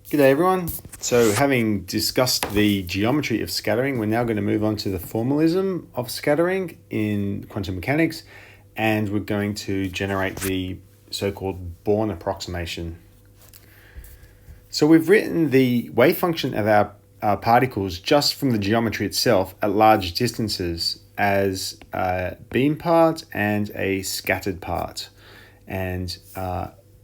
G'day everyone. So having discussed the geometry of scattering, we're now going to move on to the formalism of scattering in quantum mechanics, and we're going to generate the so-called Bourne Approximation. So we've written the wave function of our particles just from the geometry itself at large distances as a beam part and a scattered part. And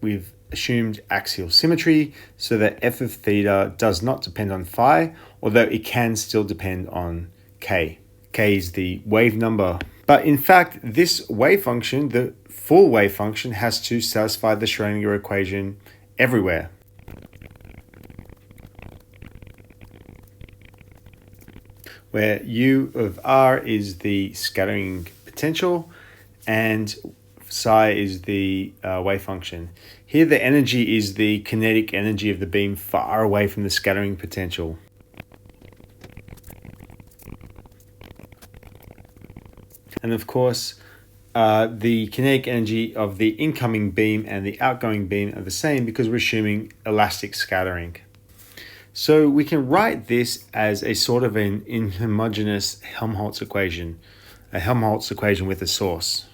we've assumed axial symmetry so that f of theta does not depend on phi, although it can still depend on k. K is the wave number. But in fact, this wave function, the full wave function, has to satisfy the Schrödinger equation everywhere. Where U of r is the scattering potential and psi is the wave function. Here the energy is the kinetic energy of the beam far away from the scattering potential. And of course, the kinetic energy of the incoming beam and the outgoing beam are the same because we're assuming elastic scattering. So we can write this as a sort of an inhomogeneous Helmholtz equation, a Helmholtz equation with a source.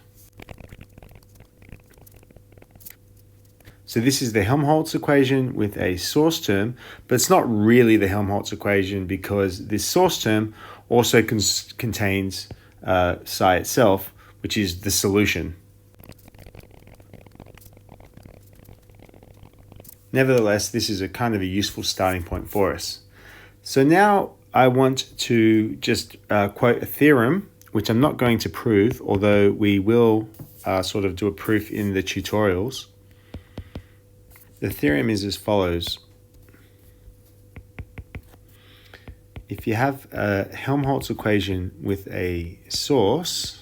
So this is the Helmholtz equation with a source term, but it's not really the Helmholtz equation because this source term also contains psi itself, which is the solution. Nevertheless, this is a kind of a useful starting point for us. So now I want to just quote a theorem, which I'm not going to prove, although we will sort of do a proof in the tutorials. The theorem is as follows. If you have a Helmholtz equation with a source,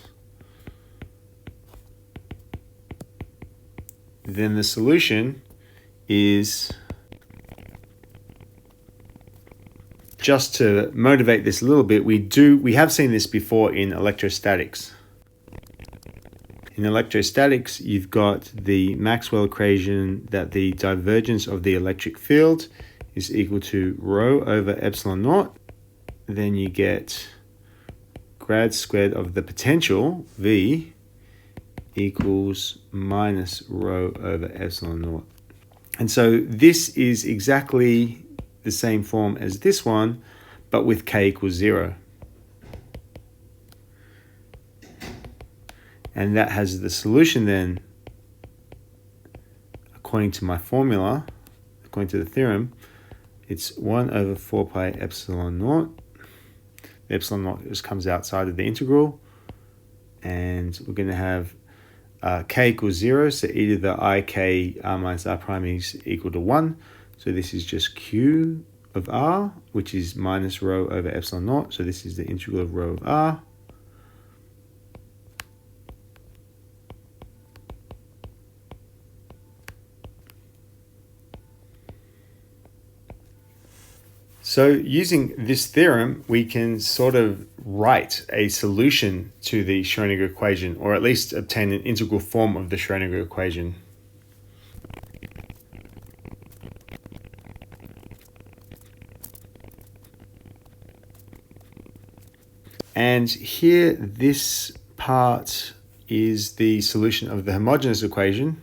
then the solution is, just to motivate this a little bit, we have seen this before in electrostatics. In electrostatics, you've got the Maxwell equation that the divergence of the electric field is equal to rho over epsilon naught. Then you get grad squared of the potential, V, equals minus rho over epsilon naught. And so this is exactly the same form as this one, but with k equals 0. And that has the solution then, according to my formula, according to the theorem, it's 1 over 4 pi epsilon naught. The epsilon naught just comes outside of the integral. And we're going to have k equals 0, so e to the ik r minus r prime is equal to 1. So this is just q of r, which is minus rho over epsilon naught. So this is the integral of rho of r. So using this theorem, we can sort of write a solution to the Schrödinger equation, or at least obtain an integral form of the Schrödinger equation. And here, this part is the solution of the homogeneous equation.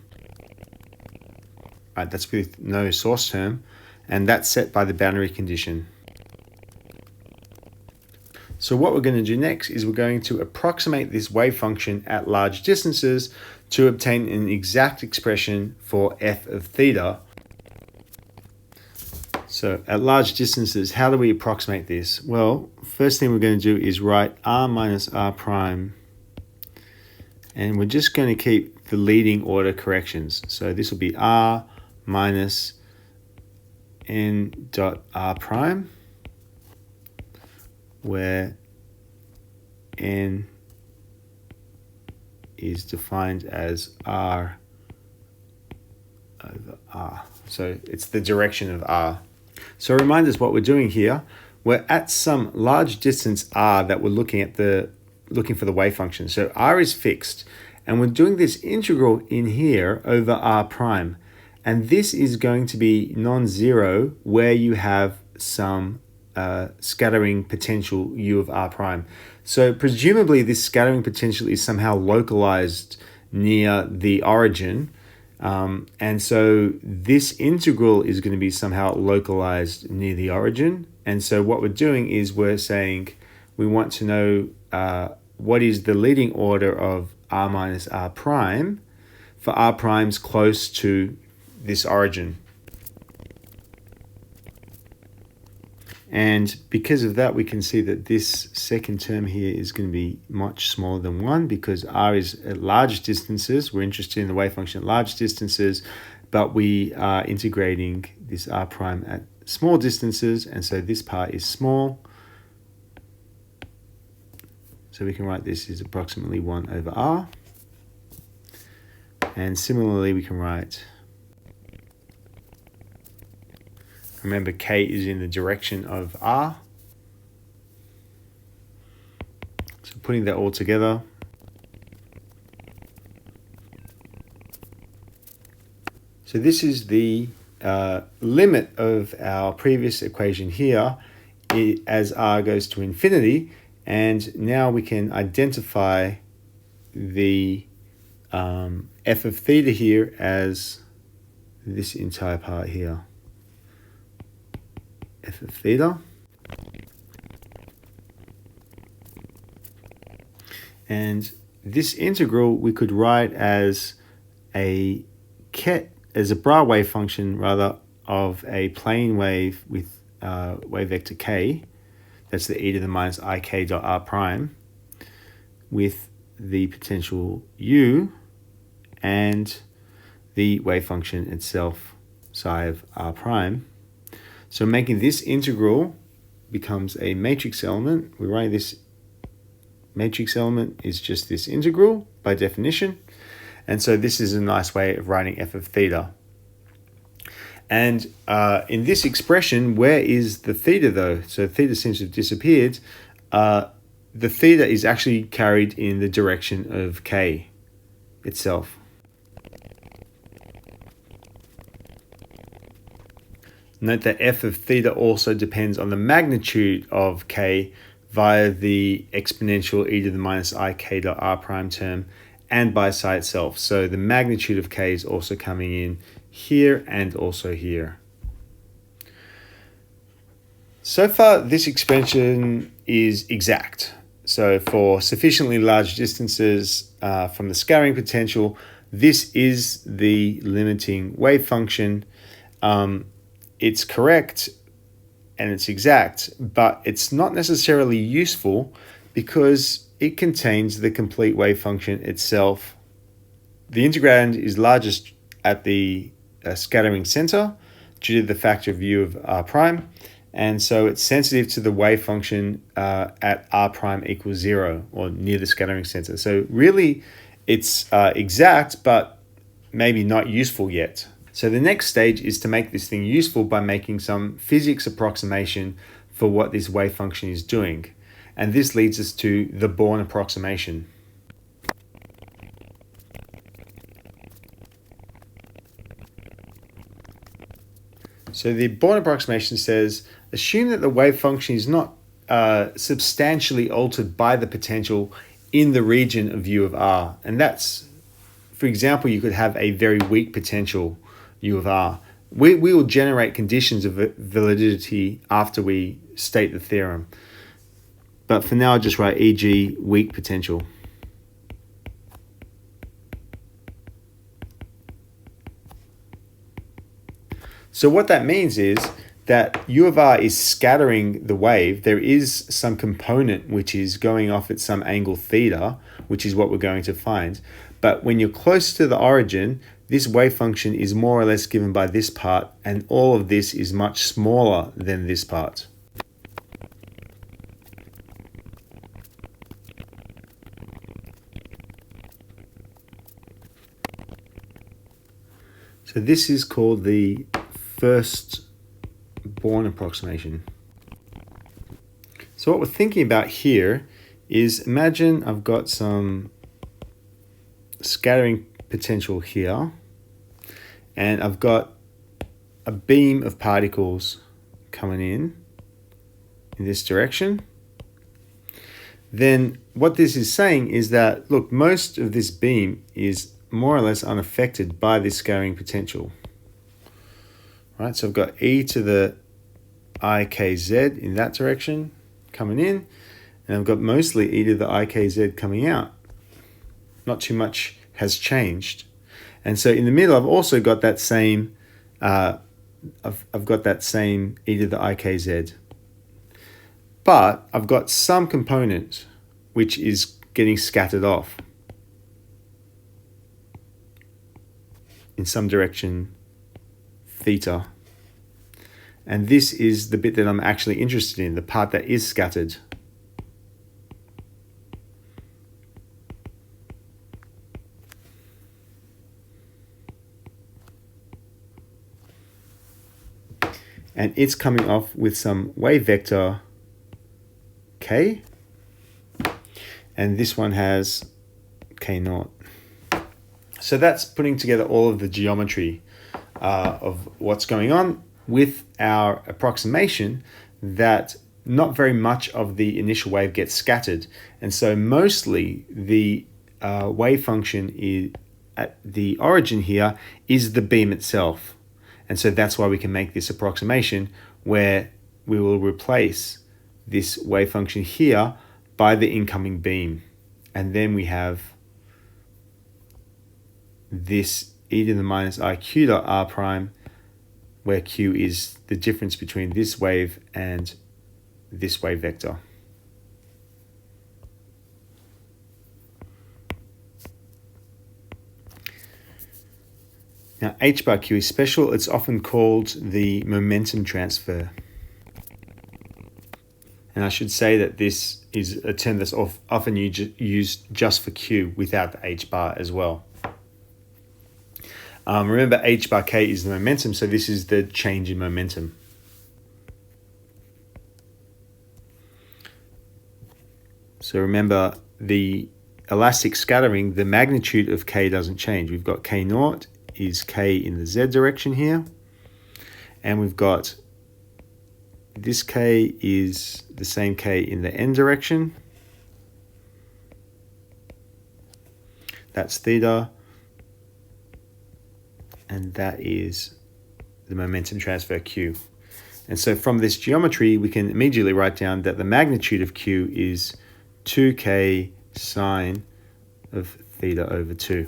Right, that's with no source term. And that's set by the boundary condition. So what we're going to do next is we're going to approximate this wave function at large distances to obtain an exact expression for f of theta. So at large distances, how do we approximate this? Well, first thing we're going to do is write r minus r prime. And we're just going to keep the leading order corrections. So this will be r minus n dot r prime, where n is defined as r over r. So it's the direction of r. So remind us what we're doing here. We're at some large distance r that we're looking for the wave function. So r is fixed, and we're doing this integral in here over r prime. And this is going to be non-zero where you have some scattering potential U of R prime. So presumably this scattering potential is somehow localized near the origin. And so this integral is going to be somehow localized near the origin. And so what we're doing is we're saying we want to know what is the leading order of R minus R prime for R primes close to this origin. And because of that, we can see that this second term here is going to be much smaller than 1 because R is at large distances. We're interested in the wave function at large distances, but we are integrating this R prime at small distances, and so this part is small. So we can write this as approximately 1 over R. And similarly, we can write, remember, K is in the direction of R. So putting that all together, so this is the limit of our previous equation here as R goes to infinity. And now we can identify the f of theta here as this entire part here. F of theta. And this integral we could write as a bra wave function rather of a plane wave with wave vector k. That's the e to the minus ik dot r prime with the potential u and the wave function itself psi of r prime. So making this integral becomes a matrix element. We write this matrix element is just this integral by definition. And so this is a nice way of writing f of theta. And in this expression, where is the theta though? So theta seems to have disappeared. The theta is actually carried in the direction of k itself. Note that f of theta also depends on the magnitude of k via the exponential e to the minus ik dot r prime term and by psi itself. So the magnitude of k is also coming in here and also here. So far, this expression is exact. So for sufficiently large distances from the scattering potential, this is the limiting wave function. It's correct and it's exact, but it's not necessarily useful because it contains the complete wave function itself. The integrand is largest at the scattering center due to the factor of u of r prime, and so it's sensitive to the wave function at r prime equals 0 or near the scattering center. So really it's exact, but maybe not useful yet. So the next stage is to make this thing useful by making some physics approximation for what this wave function is doing. And this leads us to the Bourne approximation. So the Bourne approximation says, assume that the wave function is not substantially altered by the potential in the region of u of r. And that's, for example, you could have a very weak potential u of r. We will generate conditions of validity after we state the theorem. But for now, I'll just write e.g. weak potential. So what that means is that u of r is scattering the wave. There is some component which is going off at some angle theta, which is what we're going to find. But when you're close to the origin, this wave function is more or less given by this part, and all of this is much smaller than this part. So this is called the first Bourne approximation. So what we're thinking about here is, imagine I've got some scattering potential here, and I've got a beam of particles coming in this direction, then what this is saying is that, look, most of this beam is more or less unaffected by this scattering potential. Right, so I've got e to the ikz in that direction coming in, and I've got mostly e to the ikz coming out. Not too much has changed. And so in the middle, I've also got that same, I've got that same e to the ikz. But I've got some component which is getting scattered off in some direction, theta. And this is the bit that I'm actually interested in, the part that is scattered. And it's coming off with some wave vector k, and this one has k naught. So that's putting together all of the geometry of what's going on with our approximation, that not very much of the initial wave gets scattered. And so mostly the wave function is at the origin here is the beam itself. And so that's why we can make this approximation where we will replace this wave function here by the incoming beam. And then we have this e to the minus iq dot r prime, where q is the difference between this wave and this wave vector. Now, h bar q is special. It's often called the momentum transfer. And I should say that this is a term that's often used just for q without the h bar as well. Remember, h bar k is the momentum, so this is the change in momentum. So remember, the elastic scattering, the magnitude of k doesn't change. We've got k naught is k in the z direction here, and we've got this k is the same k in the n direction. That's theta, and that is the momentum transfer q. And so from this geometry, we can immediately write down that the magnitude of q is 2k sine of theta over 2.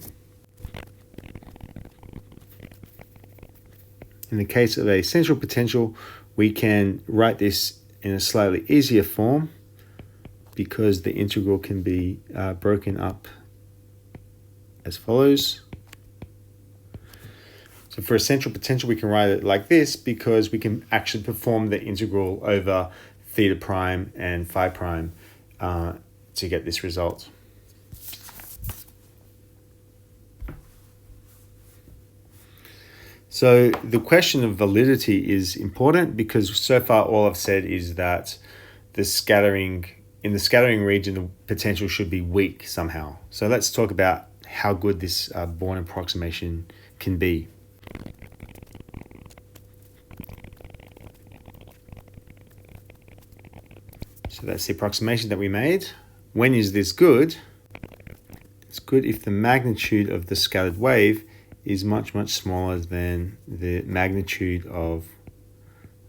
In the case of a central potential, we can write this in a slightly easier form because the integral can be broken up as follows. So for a central potential, we can write it like this because we can actually perform the integral over theta prime and phi prime to get this result. So the question of validity is important because so far all I've said is that in the scattering region, the potential should be weak somehow. So let's talk about how good this Bourne approximation can be. So that's the approximation that we made. When is this good? It's good if the magnitude of the scattered wave is much, much smaller than the magnitude of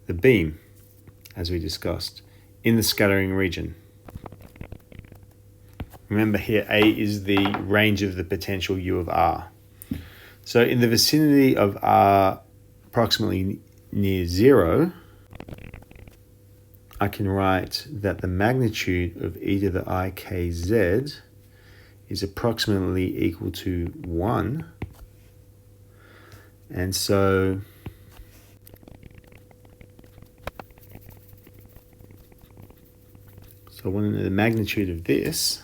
the beam, as we discussed, in the scattering region. Remember here, A is the range of the potential U of R. So in the vicinity of R, approximately near 0, I can write that the magnitude of e to the ikz is approximately equal to 1. And so I want to know the magnitude of this.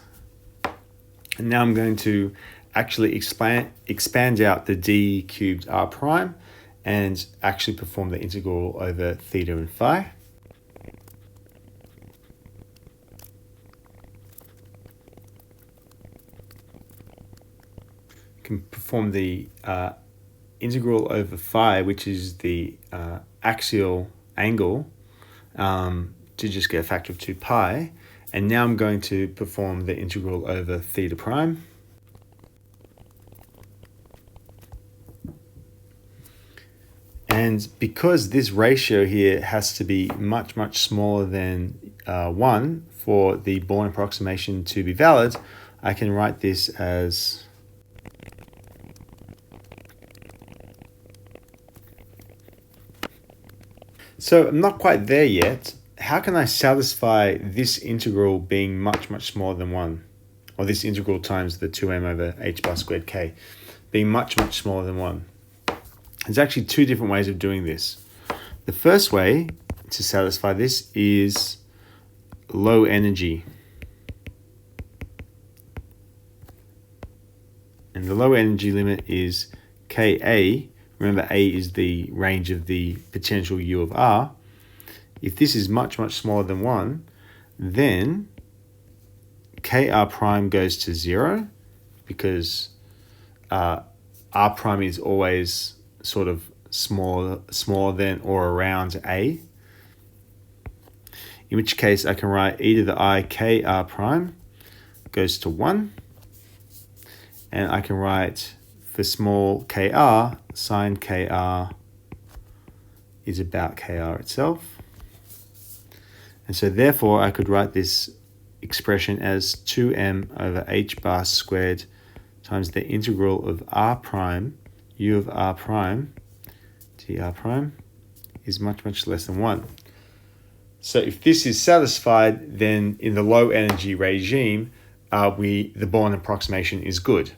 And now I'm going to actually expand out the d cubed r prime and actually perform the integral over theta and phi. Can perform the integral over phi, which is the axial angle, to just get a factor of 2 pi. And now I'm going to perform the integral over theta prime. And because this ratio here has to be much, much smaller than 1 for the Bourne approximation to be valid, I can write this as so I'm not quite there yet. How can I satisfy this integral being much, much smaller than 1? Or this integral times the 2m over h bar squared k being much, much smaller than 1? There's actually two different ways of doing this. The first way to satisfy this is low energy. And the low energy limit is Ka. Remember, A is the range of the potential U of R. If this is much, much smaller than 1, then Kr prime goes to 0 because R prime is always sort of smaller than or around A. In which case I can write e to the I Kr prime goes to 1. And I can write for small kr, sine kr is about kr itself. And so therefore I could write this expression as 2m over h bar squared times the integral of r prime, u of r prime, dr prime is much, much less than 1. So if this is satisfied, then in the low energy regime, the Bourne approximation is good.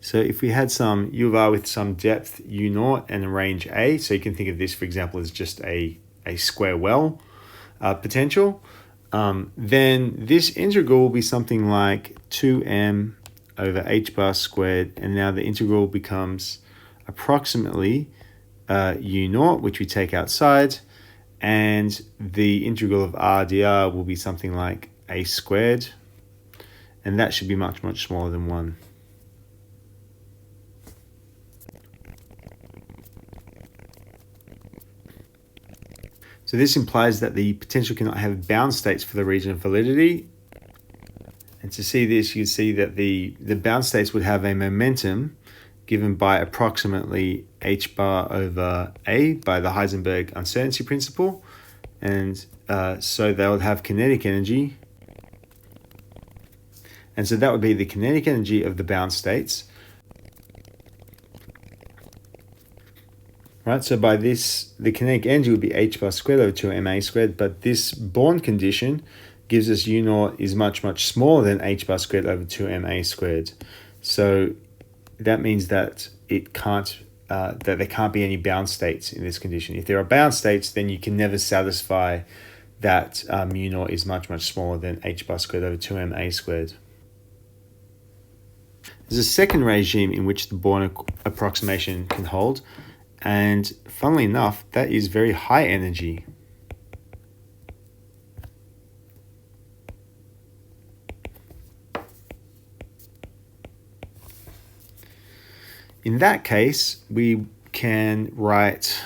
So if we had some U of R with some depth U0 and a range A, so you can think of this, for example, as just a square well potential, then this integral will be something like 2m over h bar squared, and now the integral becomes approximately U0, which we take outside, and the integral of r dr will be something like a squared, and that should be much, much smaller than 1. So this implies that the potential cannot have bound states for the region of validity. And to see this, you see that the bound states would have a momentum given by approximately h bar over a by the Heisenberg uncertainty principle. And so they would have kinetic energy. And so that would be the kinetic energy of the bound states. Right, so by this, the kinetic energy would be h bar squared over 2ma squared, but this Bourne condition gives us U0 is much, much smaller than h bar squared over 2ma squared. So that means that it can't, that there can't be any bound states in this condition. If there are bound states, then you can never satisfy that U0 is much, much smaller than h bar squared over 2ma squared. There's a second regime in which the Bourne approximation can hold. And funnily enough, that is very high energy. In that case, we can write,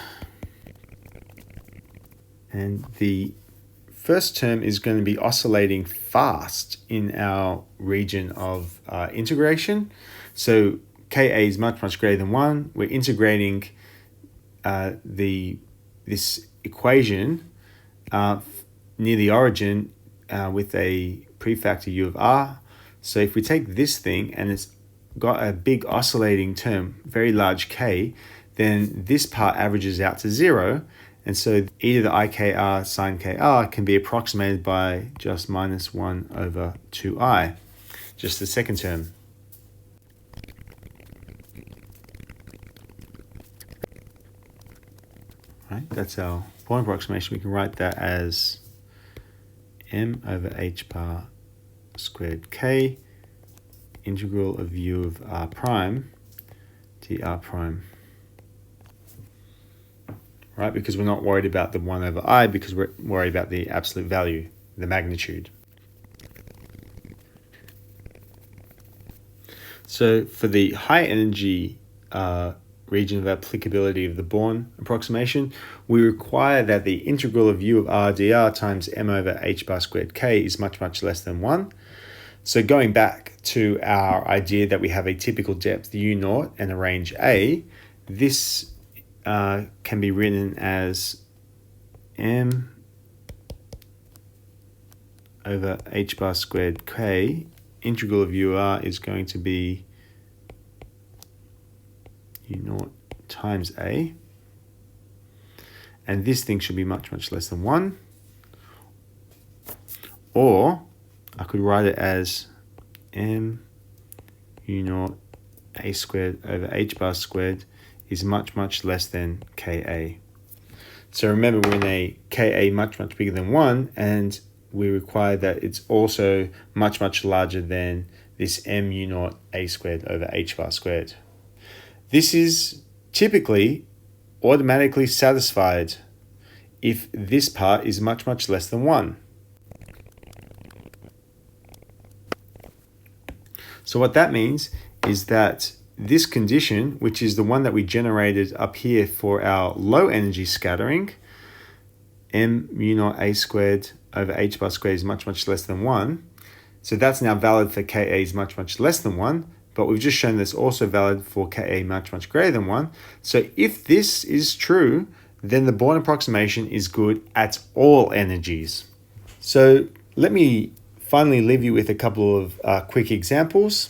and the first term is going to be oscillating fast in our region of integration. So Ka is much, much greater than 1. We're integrating this equation near the origin with a prefactor u of r. So if we take this thing and it's got a big oscillating term, very large k, then this part averages out to 0. And so e to the ikr sine kr can be approximated by just minus 1 over 2i, just the second term. Right, that's our Bourne approximation. We can write that as m over h bar squared k integral of u of r prime dr prime. Right, because we're not worried about the 1 over I, because we're worried about the absolute value, the magnitude. So for the high energy region of applicability of the Bourne approximation, we require that the integral of u of r dr times m over h bar squared k is much, much less than 1. So going back to our idea that we have a typical depth u naught and a range a, this can be written as m over h bar squared k. Integral of u r is going to be u naught times a, and this thing should be much, much less than 1. Or I could write it as m u naught a squared over h bar squared is much, much less than ka. So remember, we're in a ka much, much bigger than 1, and we require that it's also much, much larger than this m u naught a squared over h bar squared. This is typically automatically satisfied if this part is much, much less than 1. So what that means is that this condition, which is the one that we generated up here for our low energy scattering, m mu naught a squared over h bar squared is much, much less than 1. So that's now valid for Ka is much, much less than 1, but we've just shown that's also valid for Ka much, much greater than 1. So if this is true, then the Bourne approximation is good at all energies. So let me finally leave you with a couple of quick examples.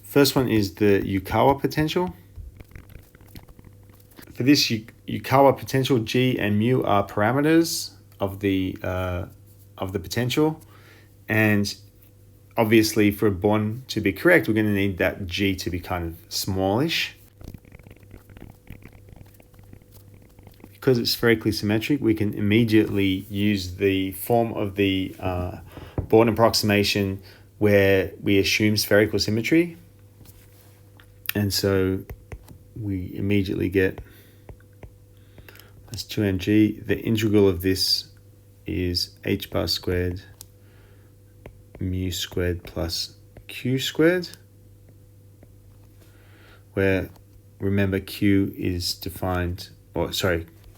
First one is the Yukawa potential. For this Yukawa potential, G and mu are parameters of the potential, and obviously for Bourne to be correct, we're going to need that G to be kind of smallish. Because it's spherically symmetric, we can immediately use the form of the Bourne approximation where we assume spherical symmetry, and so we immediately get that's 2mg. The integral of this is h bar squared mu squared plus q squared, where remember q is defined,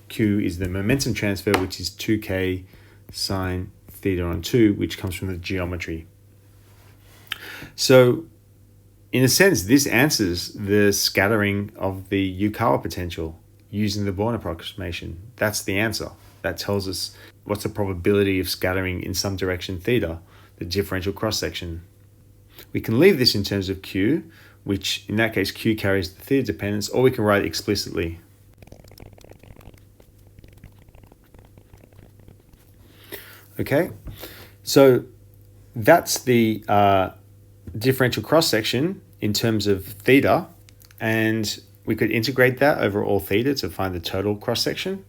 q is the momentum transfer, which is 2k sine theta on 2, which comes from the geometry. So in a sense, this answers the scattering of the Yukawa potential using the Bourne approximation. That's the answer. That tells us what's the probability of scattering in some direction theta, the differential cross-section. We can leave this in terms of q, which in that case q carries the theta dependence, or we can write it explicitly. Okay, so that's the differential cross-section in terms of theta, and we could integrate that over all theta to find the total cross-section.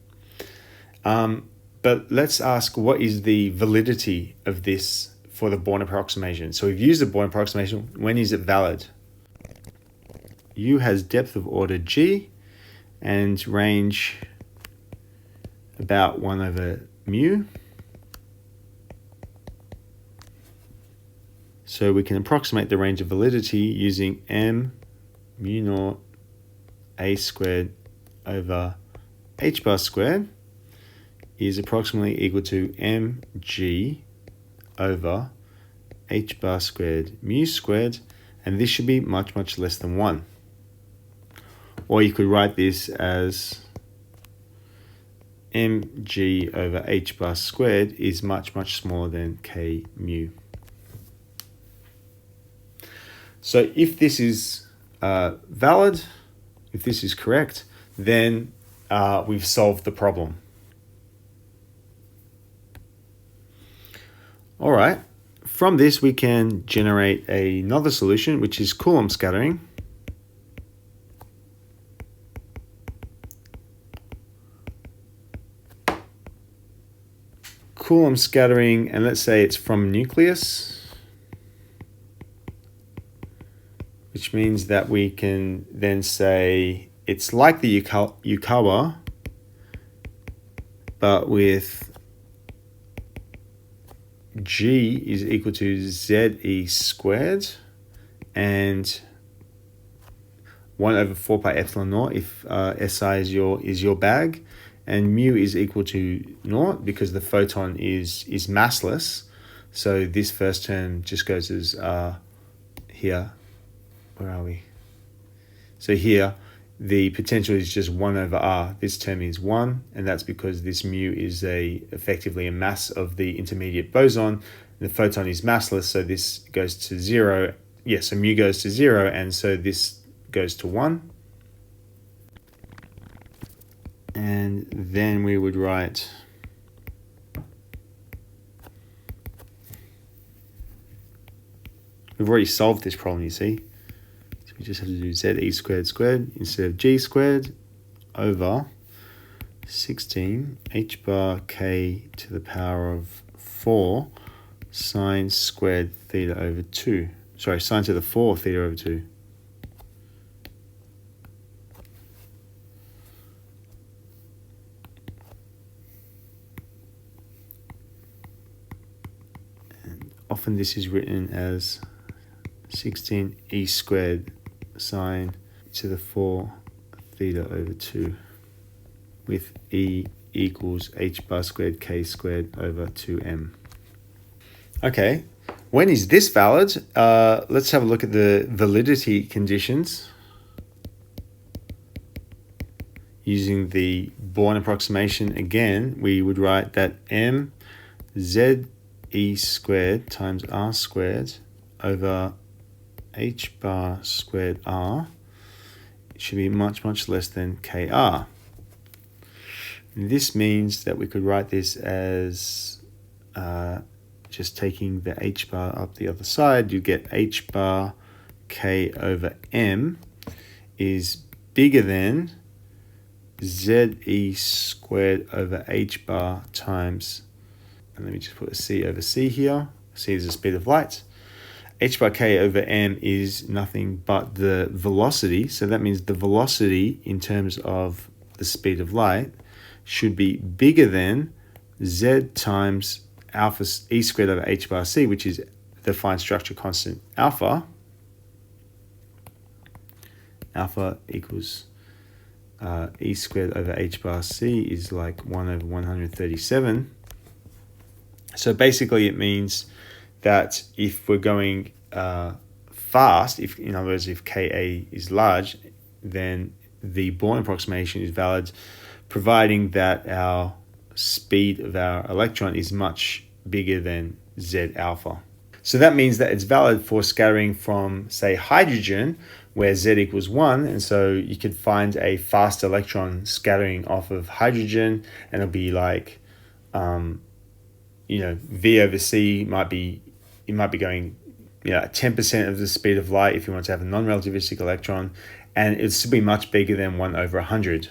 But let's ask, what is the validity of this for the Bourne approximation? So we've used the Bourne approximation. When is it valid? U has depth of order G and range about 1 over mu. So we can approximate the range of validity using m mu naught a squared over h bar squared is approximately equal to mg over h bar squared mu squared, and this should be much, much less than 1. Or you could write this as mg over h bar squared is much, much smaller than k mu. So if this is valid, if this is correct, then we've solved the problem. All right, from this we can generate another solution, which is Coulomb scattering. Coulomb scattering, and let's say it's from nucleus, which means that we can then say it's like the Yukawa, but with G is equal to ZE squared, and 1 over 4 pi epsilon naught if SI is your bag, and mu is equal to naught because the photon is massless. So this first term just goes as here. Where are we? So here, the potential is just 1 over r. This term is 1, and that's because this mu is effectively a mass of the intermediate boson. The photon is massless, so this goes to 0. Yeah, so mu goes to 0, and so this goes to 1. And then we would write we've already solved this problem, you see. So we just have to do ZE squared instead of G squared over 16 h bar k to the power of 4 sine squared theta over 2. Sorry, sine to the 4 theta over 2. Often this is written as 16 e squared sine to the 4 theta over 2 with e equals h bar squared k squared over 2m. Okay, when is this valid? Let's have a look at the validity conditions. Using the Bourne approximation again, we would write that m z e squared times r squared over h bar squared r should be much less than kr. This means that we could write this as just taking the h bar up the other side. You get h bar k over m is bigger than ze squared over h bar times, and let me just put a c over c here. C is the speed of light. H bar k over m is nothing but the velocity. So that means the velocity in terms of the speed of light should be bigger than z times alpha e squared over h bar c, which is the fine structure constant alpha. Alpha equals e squared over h bar c is like 1 over 137. So basically it means that if we're going fast, in other words, if Ka is large, then the Bourne approximation is valid, providing that our speed of our electron is much bigger than Z alpha. So that means that it's valid for scattering from, say, hydrogen, where Z equals 1, and so you could find a fast electron scattering off of hydrogen, and it'll be like, V over C might be going 10% of the speed of light if you want to have a non-relativistic electron, and it'll still be much bigger than 1 over 100.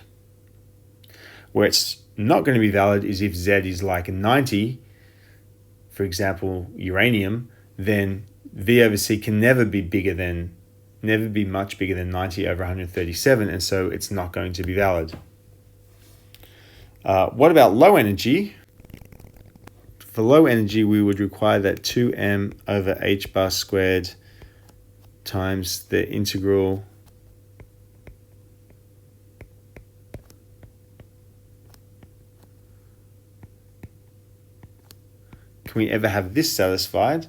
Where it's not going to be valid is if Z is like 90, for example, uranium, then V over C can never be much bigger than 90 over 137, and so it's not going to be valid. What about low energy? For low energy, we would require that 2m over h bar squared times the integral Can we ever have this satisfied?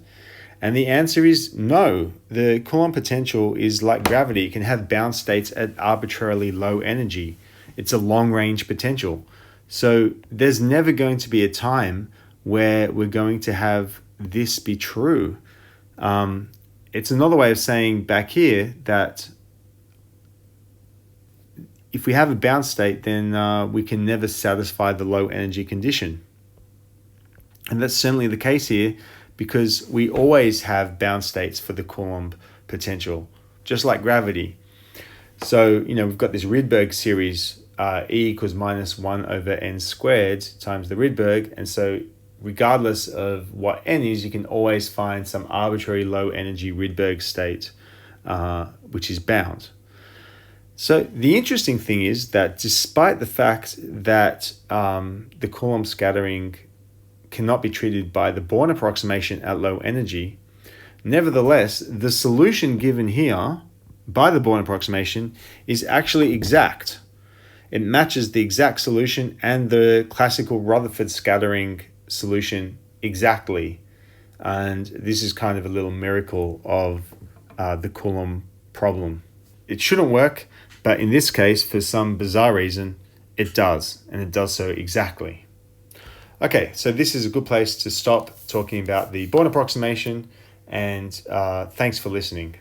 And the answer is no. The Coulomb potential is like gravity. It can have bound states at arbitrarily low energy. It's a long-range potential. So there's never going to be a time where we're going to have this be true. It's another way of saying back here that if we have a bound state, then we can never satisfy the low energy condition. And that's certainly the case here, because we always have bound states for the Coulomb potential, just like gravity. So, we've got this Rydberg series, E equals minus 1 over n squared times the Rydberg. And so regardless of what n is, you can always find some arbitrary low energy Rydberg state, which is bound. So the interesting thing is that despite the fact that the Coulomb scattering cannot be treated by the Bourne approximation at low energy. Nevertheless, the solution given here by the Bourne approximation is actually exact. It matches the exact solution and the classical Rutherford scattering solution exactly. And this is kind of a little miracle of the Coulomb problem. It shouldn't work, but in this case, for some bizarre reason, it does, and it does so exactly. Okay, so this is a good place to stop talking about the Bourne approximation, and thanks for listening.